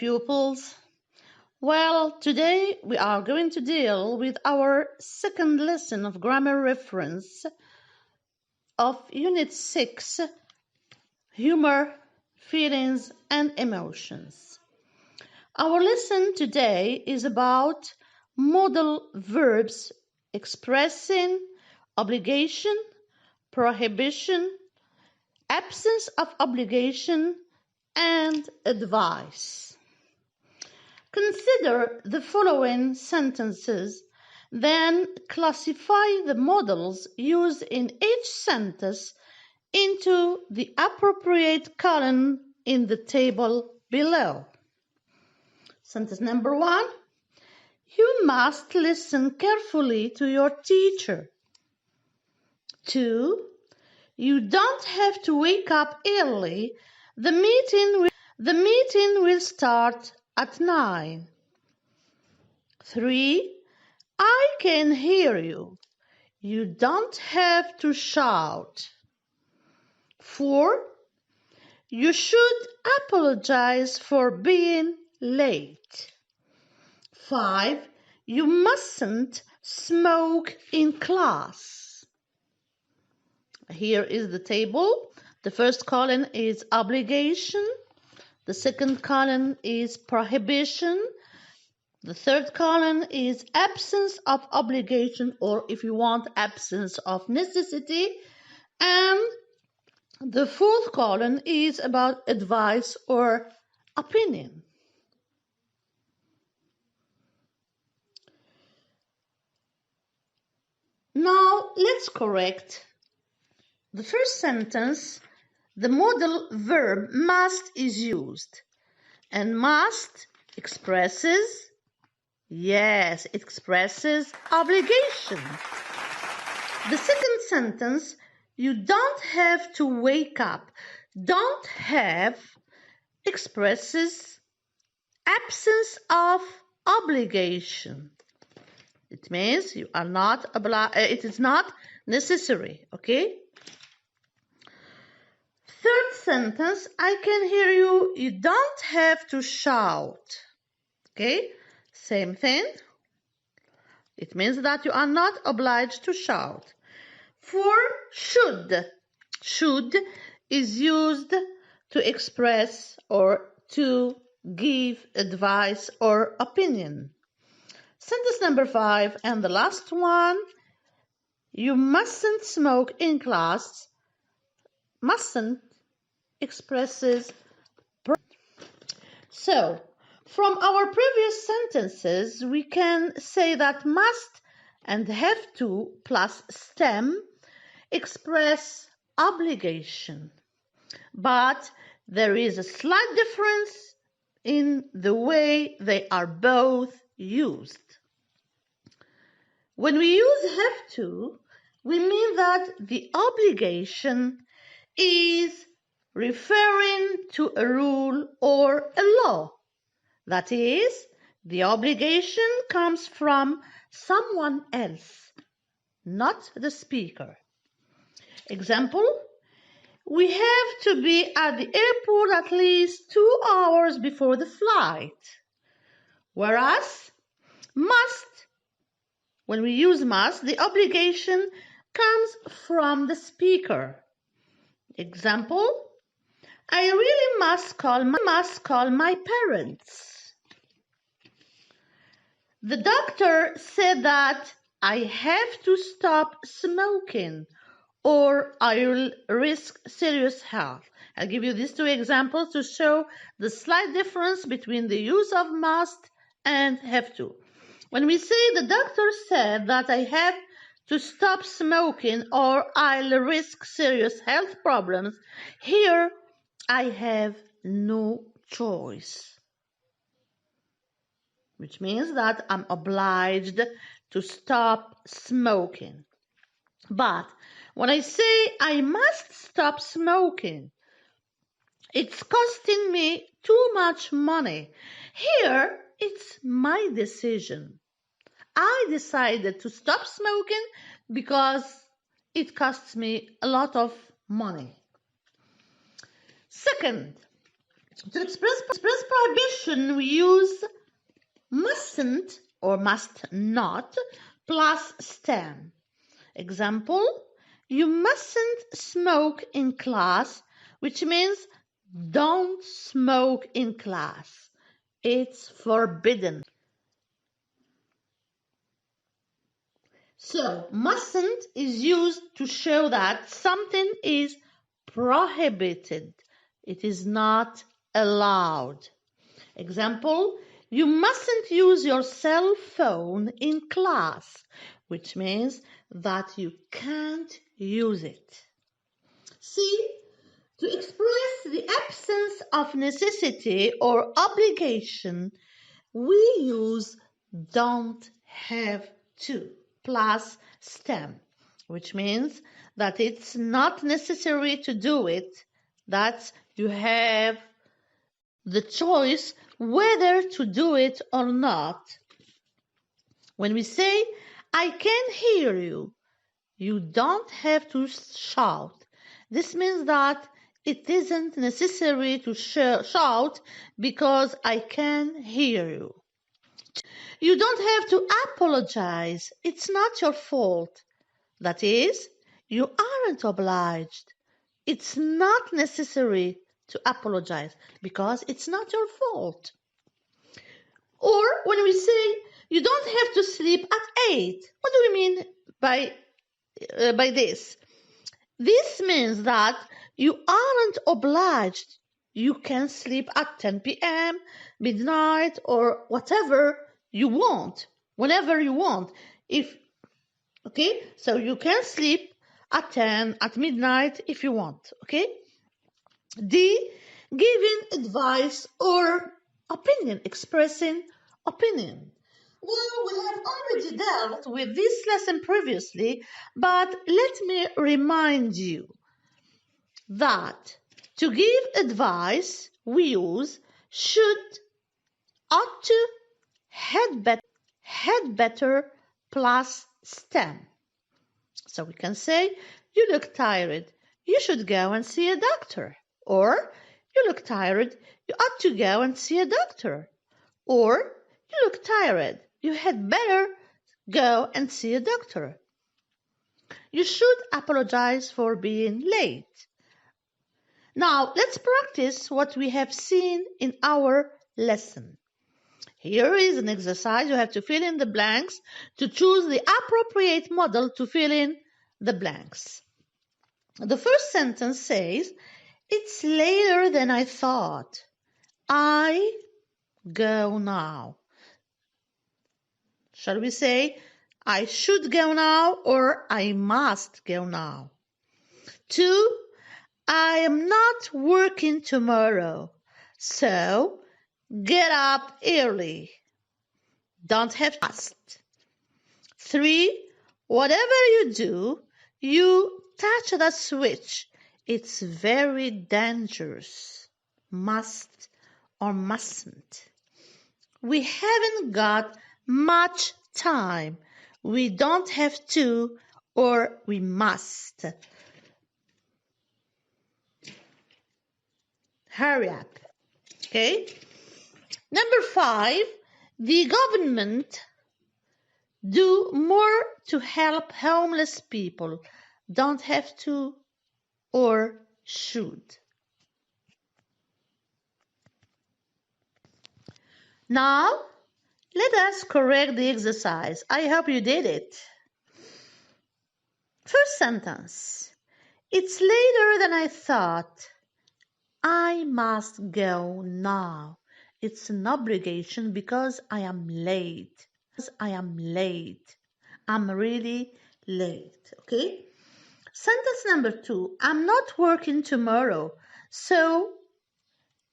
pupils. Well, today we are going to deal with our second lesson of grammar reference of Unit 6, Humor, Feelings and Emotions. Our lesson today is about modal verbs expressing obligation, prohibition, absence of obligation, and advice. Consider the following sentences, then classify the modals used in each sentence into the appropriate column in the table below. Sentence number 1. You must listen carefully to your teacher. 2. You don't have to wake up early. The meeting will start at 9. 3. I can hear you. You don't have to shout. 4. You should apologize for being late. 5. You mustn't smoke in class. Here is the table. The first column is obligation. The second column is prohibition. The third column is absence of obligation, or if you want, absence of necessity. And the fourth column is about advice or opinion. Now let's correct the first sentence. The modal verb must is used, and must expresses, yes, it expresses obligation. The second sentence, you don't have to wake up. Don't have expresses absence of obligation. It means you are not obliged. It is not necessary. Okay. Third sentence, I can hear you. You don't have to shout. Okay. Same thing. It means that you are not obliged to shout. 4. Should. Should is used to express or to give advice or opinion. Sentence number 5 and the last one. You mustn't smoke in class. Mustn't expresses. So, from our previous sentences, we can say that must and have to plus stem express obligation. But there is a slight difference in the way they are both used. When we use have to, we mean that the obligation is referring to a rule or a law. That is, the obligation comes from someone else, not the speaker. Example, we have to be at the airport at least 2 hours before the flight. Whereas, must, when we use must, the obligation comes from the speaker. Example, I really must call my parents. The doctor said that I have to stop smoking or I will risk serious health. I'll give you these 2 examples to show the slight difference between the use of must and have to. When we say the doctor said that I have to stop smoking or I'll risk serious health problems, here I have no choice, which means that I'm obliged to stop smoking. But when I say I must stop smoking, it's costing me too much money. Here, it's my decision. I decided to stop smoking because it costs me a lot of money. Second, To express prohibition, we use mustn't or must not plus stem. Example, you mustn't smoke in class, which means don't smoke in class. It's forbidden. So, mustn't is used to show that something is prohibited. It is not allowed. Example, you mustn't use your cell phone in class, which means that you can't use it. See, to express the absence of necessity or obligation, we use don't have to plus stem, which means that it's not necessary to do it, that you have the choice whether to do it or not. When we say, I can hear you, you don't have to shout. This means that it isn't necessary to shout because I can hear you. You don't have to apologize. It's not your fault. That is, you aren't obliged. It's not necessary to apologize because it's not your fault. Or when we say, you don't have to sleep at 8. What do we mean by this? This means that you aren't obliged. You can sleep at 10 p.m., midnight, or whatever you want, whenever you want. Okay, so you can sleep at 10, at midnight if you want, okay? D, giving advice or opinion, expressing opinion. Well, we have already dealt with this lesson previously, but let me remind you that to give advice, we use should, ought to, had better plus stem. So we can say, you look tired, you should go and see a doctor. Or, you look tired, you ought to go and see a doctor. Or, you look tired, you had better go and see a doctor. You should apologize for being late. Now, let's practice what we have seen in our lesson. Here is an exercise. You have to fill in the blanks to choose the appropriate model to fill in the blanks. The first sentence says, it's later than I thought. I go now. Shall we say, I should go now or I must go now? 2, I am not working tomorrow, so get up early. Don't have to must. 3, whatever you do, you touch the switch. It's very dangerous. Must or mustn't. We haven't got much time. We don't have to or we must. Hurry up. Okay? Number 5, the government do more to help homeless people. Don't have to or should. Now, let us correct the exercise. I hope you did it. First sentence. It's later than I thought. I must go now. It's an obligation because I am late. I'm really late. Okay? Sentence number 2. I'm not working tomorrow, so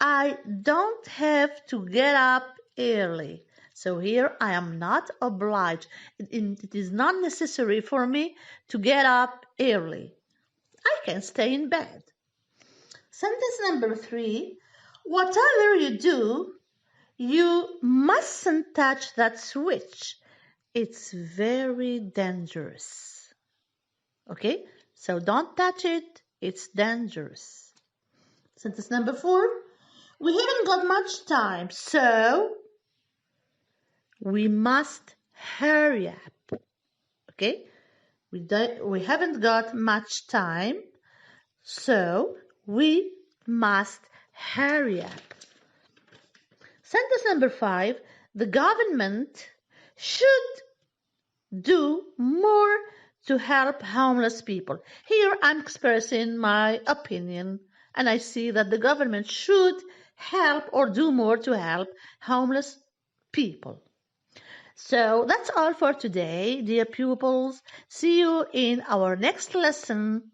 I don't have to get up early. So here I am not obliged. It is not necessary for me to get up early. I can stay in bed. Sentence number 3. Whatever you do, you mustn't touch that switch. It's very dangerous. Okay? So don't touch it. It's dangerous. Sentence number 4. We haven't got much time, so we must hurry up. Okay? We haven't got much time, so we must hurry up. Sentence number 5, the government should do more to help homeless people. Here I'm expressing my opinion, and I see that the government should help or do more to help homeless people. So that's all for today, dear pupils. See you in our next lesson.